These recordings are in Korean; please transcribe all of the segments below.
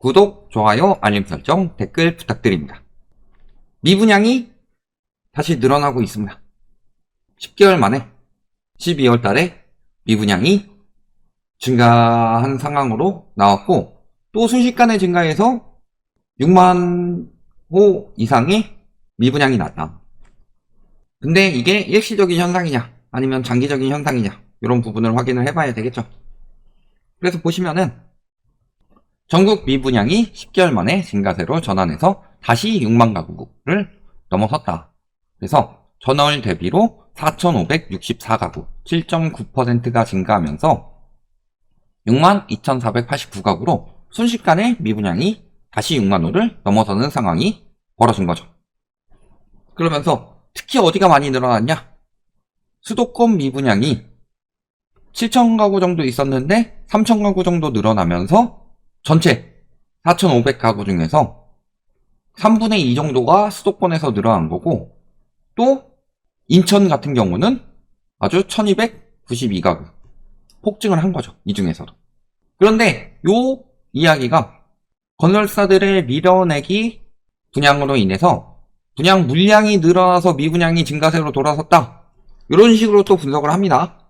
구독, 좋아요, 알림 설정, 댓글 부탁드립니다. 미분양이 다시 늘어나고 있습니다. 10개월 만에 12월 달에 미분양이 증가한 상황으로 나왔고, 또 순식간에 증가해서 6만 호 이상의 미분양이 났다. 근데 이게 일시적인 현상이냐 아니면 장기적인 현상이냐, 이런 부분을 확인을 해봐야 되겠죠. 그래서 보시면은 전국 미분양이 10개월 만에 증가세로 전환해서 다시 6만 가구를 넘어섰다. 그래서 전월 대비로 4,564가구 7.9%가 증가하면서 6만 2,489가구로 순식간에 미분양이 다시 6만호를 넘어서는 상황이 벌어진 거죠. 그러면서 특히 어디가 많이 늘어났냐? 수도권 미분양이 7,000가구 정도 있었는데 3,000가구 정도 늘어나면서 전체 4,500가구 중에서 3분의 2 정도가 수도권에서 늘어난 거고, 또 인천 같은 경우는 아주 1,292가구 폭증을 한 거죠. 이 중에서도. 그런데 요 이야기가 건설사들의 밀어내기 분양으로 인해서 분양 물량이 늘어나서 미분양이 증가세로 돌아섰다, 이런 식으로 또 분석을 합니다.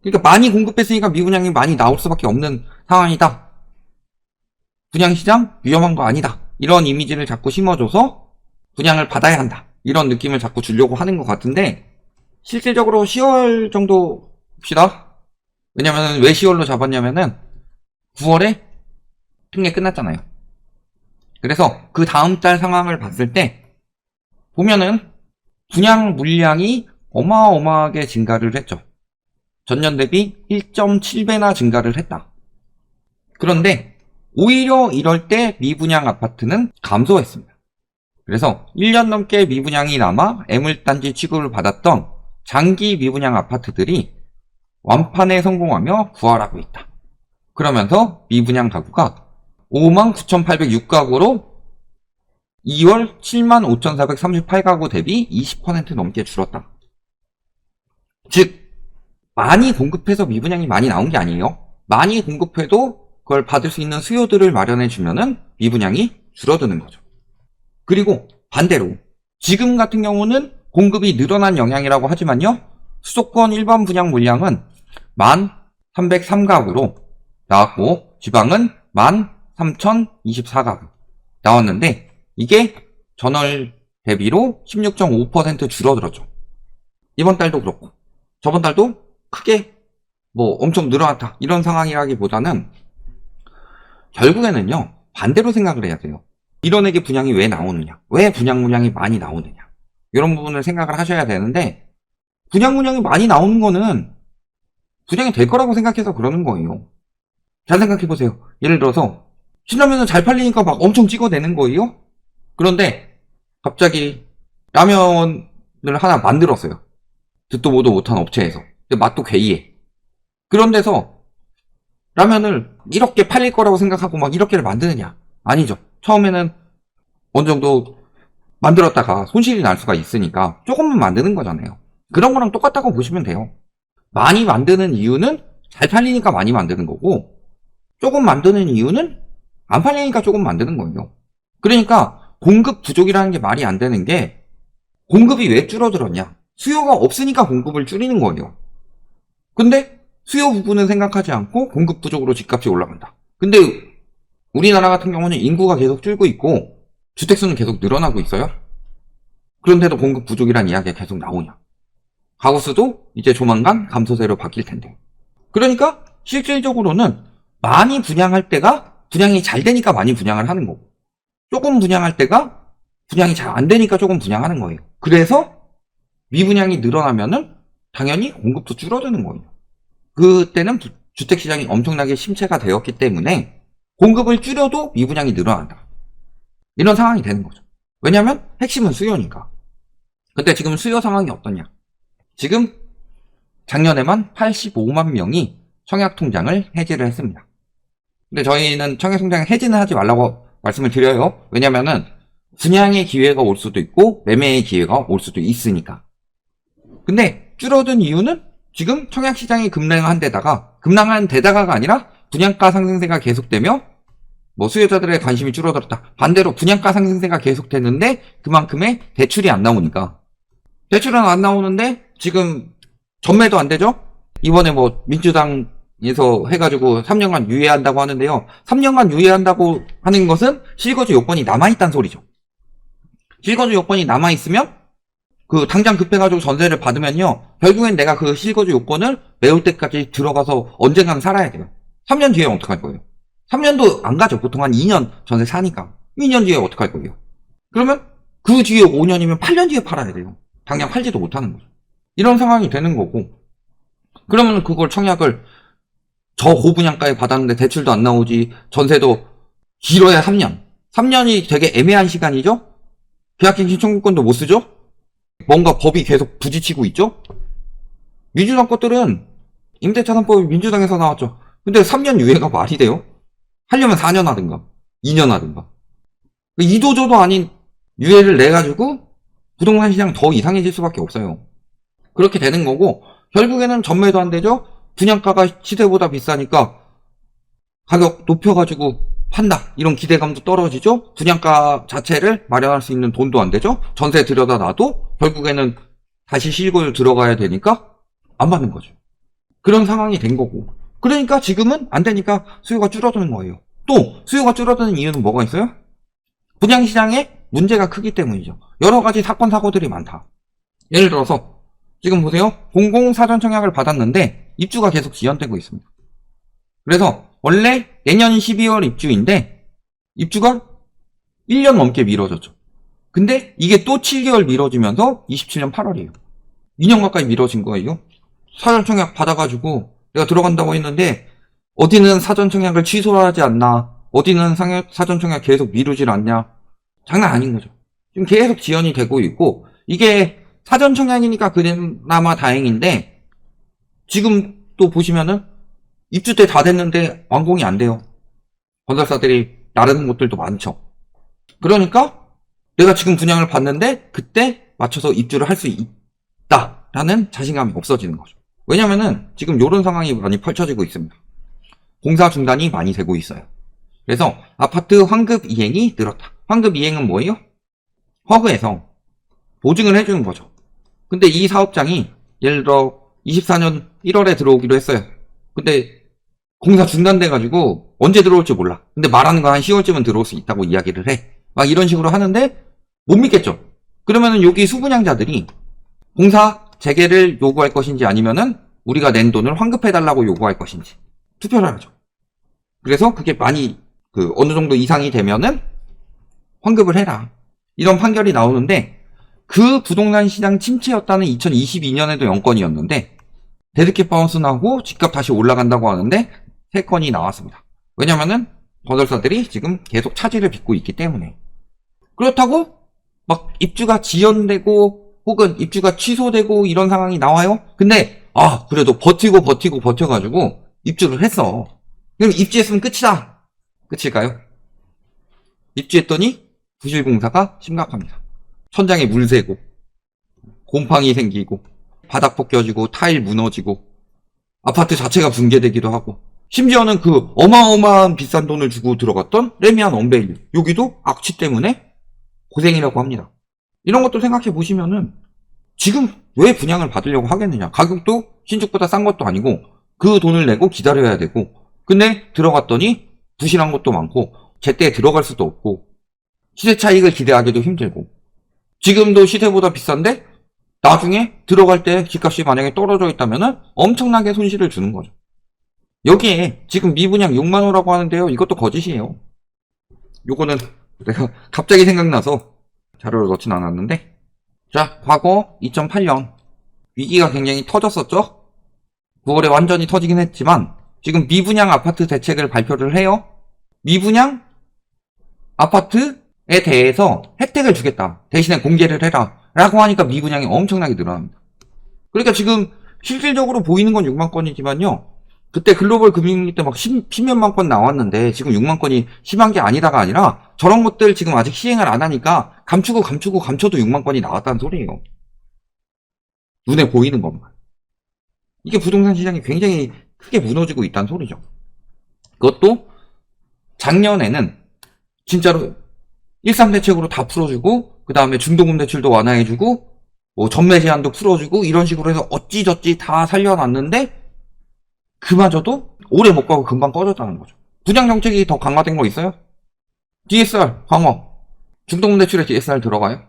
그러니까 많이 공급했으니까 미분양이 많이 나올 수밖에 없는 상황이다, 분양시장 위험한 거 아니다, 이런 이미지를 자꾸 심어줘서 분양을 받아야 한다, 이런 느낌을 자꾸 주려고 하는 것 같은데, 실질적으로 10월 정도 봅시다. 왜냐면 왜 10월로 잡았냐면은 9월에 특례 끝났잖아요. 그래서 그 다음 달 상황을 봤을 때 보면은 분양 물량이 어마어마하게 증가를 했죠. 전년 대비 1.7배나 증가를 했다. 그런데 오히려 이럴 때 미분양 아파트는 감소했습니다. 그래서 1년 넘게 미분양이 남아 애물단지 취급을 받았던 장기 미분양 아파트들이 완판에 성공하며 부활하고 있다. 그러면서 미분양 가구가 59,806가구로 2월 75,438가구 대비 20% 넘게 줄었다. 즉, 많이 공급해서 미분양이 많이 나온 게 아니에요. 많이 공급해도 그걸 받을 수 있는 수요들을 마련해주면은 미분양이 줄어드는 거죠. 그리고 반대로 지금 같은 경우는 공급이 늘어난 영향이라고 하지만요, 수도권 일반 분양 물량은 1,303가구로 나왔고 지방은 13,024가구 나왔는데, 이게 전월 대비로 16.5% 줄어들었죠. 이번 달도 그렇고 저번 달도 크게 엄청 늘어났다, 이런 상황이라기보다는 결국에는요, 반대로 생각을 해야 돼요. 밀어내기 분양이 왜 나오느냐, 왜 분양 물량이 많이 나오느냐, 이런 부분을 생각을 하셔야 되는데, 분양 물량이 많이 나오는 거는 분양이 될 거라고 생각해서 그러는 거예요. 잘 생각해보세요. 예를 들어서 신라면은 잘 팔리니까 막 엄청 찍어내는 거예요. 그런데 갑자기 라면을 하나 만들었어요. 듣도 보도 못한 업체에서. 근데 맛도 괴이해. 그런 데서 라면을 이렇게 팔릴 거라고 생각하고 막 이렇게를 만드느냐? 아니죠. 처음에는 어느 정도 만들었다가 손실이 날 수가 있으니까 조금만 만드는 거잖아요. 그런 거랑 똑같다고 보시면 돼요. 많이 만드는 이유는 잘 팔리니까 많이 만드는 거고, 조금 만드는 이유는 안 팔리니까 조금 만드는 거예요. 그러니까 공급 부족이라는 게 말이 안 되는 게, 공급이 왜 줄어들었냐? 수요가 없으니까 공급을 줄이는 거예요. 근데 수요 부분은 생각하지 않고 공급 부족으로 집값이 올라간다. 근데 우리나라 같은 경우는 인구가 계속 줄고 있고 주택수는 계속 늘어나고 있어요. 그런데도 공급 부족이란 이야기가 계속 나오냐? 가구수도 이제 조만간 감소세로 바뀔 텐데. 그러니까 실질적으로는 많이 분양할 때가 분양이 잘 되니까 많이 분양을 하는 거고, 조금 분양할 때가 분양이 잘 안 되니까 조금 분양하는 거예요. 그래서 미분양이 늘어나면은 당연히 공급도 줄어드는 거예요. 그때는 주택시장이 엄청나게 침체가 되었기 때문에 공급을 줄여도 미분양이 늘어난다, 이런 상황이 되는 거죠. 왜냐하면 핵심은 수요니까. 근데 지금 수요 상황이 어떠냐? 지금 작년에만 85만 명이 청약통장을 해지를 했습니다. 근데 저희는 청약통장 해지는 하지 말라고 말씀을 드려요. 왜냐면은 분양의 기회가 올 수도 있고 매매의 기회가 올 수도 있으니까. 근데 줄어든 이유는 지금 청약시장이 급락한 데다가, 급락한 데다가가 아니라 분양가 상승세가 계속되며 뭐 수요자들의 관심이 줄어들었다. 반대로 분양가 상승세가 계속되는데 그만큼의 대출이 안 나오니까. 대출은 안 나오는데 지금 전매도 안 되죠? 이번에 뭐 민주당에서 해가지고 3년간 유예한다고 하는데요. 3년간 유예한다고 하는 것은 실거주 요건이 남아있다는 소리죠. 실거주 요건이 남아있으면 당장 급해가지고 전세를 받으면요. 결국엔 내가 그 실거주 요건을 메울 때까지 들어가서 언젠가는 살아야 돼요. 3년 뒤에 어떡할 거예요? 3년도 안 가죠. 보통 한 2년 전세 사니까. 2년 뒤에 어떡할 거예요? 그러면 그 뒤에 5년이면 8년 뒤에 팔아야 돼요. 당장 팔지도 못하는 거죠. 이런 상황이 되는 거고. 그러면 그걸 청약을 저 고분양가에 받았는데 대출도 안 나오지. 전세도 길어야 3년. 3년이 되게 애매한 시간이죠? 계약갱신 청구권도 못 쓰죠? 뭔가 법이 계속 부딪히고 있죠? 민주당 것들은 임대차 3법이 민주당에서 나왔죠. 근데 3년 유예가 말이 돼요? 하려면 4년 하든가 2년 하든가 이도저도 아닌 유예를 내가지고 부동산 시장 더 이상해질 수밖에 없어요. 그렇게 되는 거고 결국에는 전매도 안 되죠. 분양가가 시세보다 비싸니까 가격 높여가지고 판다 이런 기대감도 떨어지죠. 분양가 자체를 마련할 수 있는 돈도 안 되죠. 전세 들여다 놔도 결국에는 다시 실거주 들어가야 되니까 안 받는 거죠. 그런 상황이 된 거고 그러니까 지금은 안 되니까 수요가 줄어드는 거예요. 또 수요가 줄어드는 이유는 뭐가 있어요? 분양시장에 문제가 크기 때문이죠. 여러 가지 사건 사고들이 많다. 예를 들어서 지금 보세요. 공공사전청약을 받았는데 입주가 계속 지연되고 있습니다. 그래서 원래 내년 12월 입주인데 입주가 1년 넘게 미뤄졌죠. 근데 이게 또 7개월 미뤄지면서 27년 8월이에요. 2년 가까이 미뤄진 거예요. 사전청약 받아가지고 내가 들어간다고 했는데 어디는 사전청약을 취소하지 않나, 어디는 사전청약 계속 미루질 않냐. 장난 아닌 거죠. 지금 계속 지연이 되고 있고 이게 사전청약이니까 그나마 다행인데 지금 또 보시면은 입주 때 다 됐는데 완공이 안 돼요. 건설사들이 나르는 곳들도 많죠. 그러니까 내가 지금 분양을 받는데 그때 맞춰서 입주를 할 수 있다라는 자신감이 없어지는 거죠. 왜냐면은 지금 이런 상황이 많이 펼쳐지고 있습니다. 공사 중단이 많이 되고 있어요. 그래서 아파트 환급 이행이 늘었다. 환급 이행은 뭐예요? 허그에서 보증을 해주는 거죠. 근데 이 사업장이 예를 들어 24년 1월에 들어오기로 했어요. 근데 공사 중단돼가지고 언제 들어올지 몰라. 근데 말하는 거 한 10월쯤은 들어올 수 있다고 이야기를 해. 막 이런 식으로 하는데 못 믿겠죠. 그러면은 여기 수분양자들이 공사 재개를 요구할 것인지 아니면은 우리가 낸 돈을 환급해달라고 요구할 것인지 투표를 하죠. 그래서 그게 많이 어느 정도 이상이 되면은 환급을 해라. 이런 판결이 나오는데 그 부동산 시장 침체였다는 2022년에도 0건이었는데 데드캣 바운스 나고 집값 다시 올라간다고 하는데 3건이 나왔습니다. 왜냐면은 건설사들이 지금 계속 차질을 빚고 있기 때문에. 그렇다고 막 입주가 지연되고 혹은 입주가 취소되고 이런 상황이 나와요? 근데 그래도 버텨가지고 입주를 했어. 그럼 입주했으면 끝이다. 끝일까요? 입주했더니 부실공사가 심각합니다. 천장에 물 새고 곰팡이 생기고 바닥 벗겨지고 타일 무너지고 아파트 자체가 붕괴되기도 하고 심지어는 그 어마어마한 비싼 돈을 주고 들어갔던 레미안 언베일류 여기도 악취 때문에 고생이라고 합니다. 이런 것도 생각해 보시면은 지금 왜 분양을 받으려고 하겠느냐. 가격도 신축보다 싼 것도 아니고 그 돈을 내고 기다려야 되고 근데 들어갔더니 부실한 것도 많고 제때 들어갈 수도 없고 시세 차익을 기대하기도 힘들고 지금도 시세보다 비싼데 나중에 들어갈 때 집값이 만약에 떨어져 있다면 엄청나게 손실을 주는 거죠. 여기에 지금 미분양 6만호라고 하는데요. 이것도 거짓이에요. 요거는 내가 갑자기 생각나서 자료를 넣진 않았는데 자, 과거 2008년 위기가 굉장히 터졌었죠. 9월에 완전히 터지긴 했지만 지금 미분양 아파트 대책을 발표를 해요. 미분양 아파트에 대해서 혜택을 주겠다. 대신에 공개를 해라. 라고 하니까 미분양이 엄청나게 늘어납니다. 그러니까 지금 실질적으로 보이는 건 6만 건이지만요. 그때 글로벌 금융위기 때 막 10몇만 건 나왔는데 지금 6만 건이 심한 게 아니다가 아니라 저런 것들 지금 아직 시행을 안 하니까 감춰도 6만 건이 나왔다는 소리예요. 눈에 보이는 것만. 이게 부동산 시장이 굉장히 크게 무너지고 있다는 소리죠. 그것도 작년에는 진짜로 1.3 대책으로 다 풀어주고 그 다음에 중도금 대출도 완화해주고 뭐 전매 제한도 풀어주고 이런 식으로 해서 어찌저찌 다 살려놨는데 그마저도 오래 못 가고 금방 꺼졌다는 거죠. 분양 정책이 더 강화된 거 있어요? DSR 강화. 중도금 대출에 DSR 들어가요?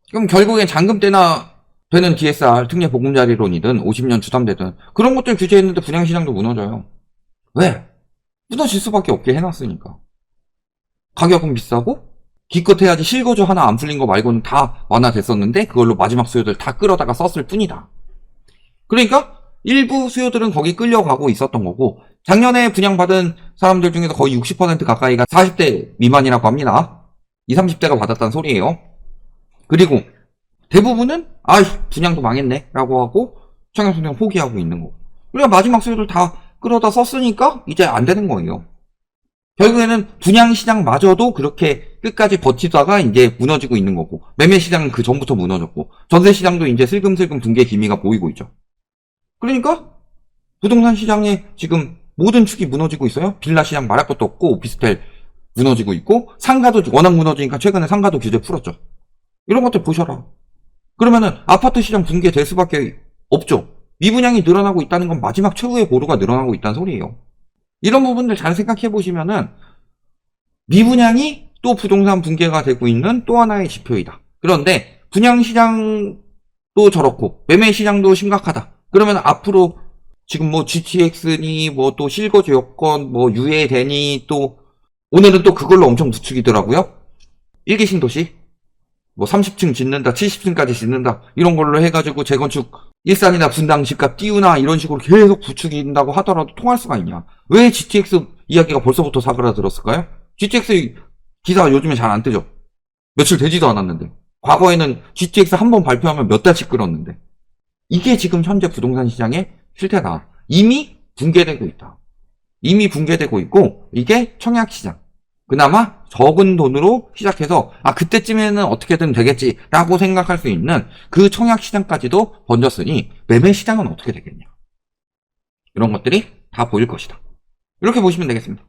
그럼 결국엔 잔금 때나 되는 DSR 특례 보금자리론이든 50년 주담대든 그런 것들 규제했는데 분양시장도 무너져요. 왜? 무너질 수밖에 없게 해놨으니까. 가격은 비싸고 기껏 해야지 실거주 하나 안 풀린 거 말고는 다 완화됐었는데 그걸로 마지막 수요들 다 끌어다가 썼을 뿐이다. 그러니까 일부 수요들은 거기 끌려가고 있었던 거고 작년에 분양받은 사람들 중에서 거의 60% 가까이가 40대 미만이라고 합니다. 20, 30대가 받았다는 소리예요. 그리고 대부분은 분양도 망했네 라고 하고 청약분양 포기하고 있는 거고 그러니까 마지막 수요들 다 끌어다 썼으니까 이제 안 되는 거예요. 결국에는 분양시장마저도 그렇게 끝까지 버티다가 이제 무너지고 있는 거고 매매시장은 그 전부터 무너졌고 전세시장도 이제 슬금슬금 붕괴 기미가 보이고 있죠. 그러니까 부동산 시장에 지금 모든 축이 무너지고 있어요. 빌라 시장 말할 것도 없고 오피스텔 무너지고 있고 상가도 워낙 무너지니까 최근에 상가도 규제 풀었죠. 이런 것들 보셔라. 그러면은 아파트 시장 붕괴될 수밖에 없죠. 미분양이 늘어나고 있다는 건 마지막 최후의 고루가 늘어나고 있다는 소리예요. 이런 부분들 잘 생각해 보시면은 미분양이 또 부동산 붕괴가 되고 있는 또 하나의 지표이다. 그런데 분양시장도 저렇고 매매시장도 심각하다. 그러면 앞으로 지금 뭐 GTX니 뭐 또 실거주 여건 뭐 유예되니 또 오늘은 또 그걸로 엄청 부추기더라고요. 1기 신도시 뭐 30층 짓는다 70층까지 짓는다 이런 걸로 해가지고 재건축 일산이나 분당 집값 띄우나 이런 식으로 계속 부추긴다고 하더라도 통할 수가 있냐. 왜 GTX 이야기가 벌써부터 사그라들었을까요? GTX 기사가 요즘에 잘 안 뜨죠. 며칠 되지도 않았는데 과거에는 GTX 한 번 발표하면 몇 달씩 끌었는데 이게 지금 현재 부동산 시장의 실태다. 이미 붕괴되고 있다. 이미 붕괴되고 있고 이게 청약시장. 그나마 적은 돈으로 시작해서 그때쯤에는 어떻게든 되겠지라고 생각할 수 있는 그 청약시장까지도 번졌으니 매매시장은 어떻게 되겠냐. 이런 것들이 다 보일 것이다. 이렇게 보시면 되겠습니다.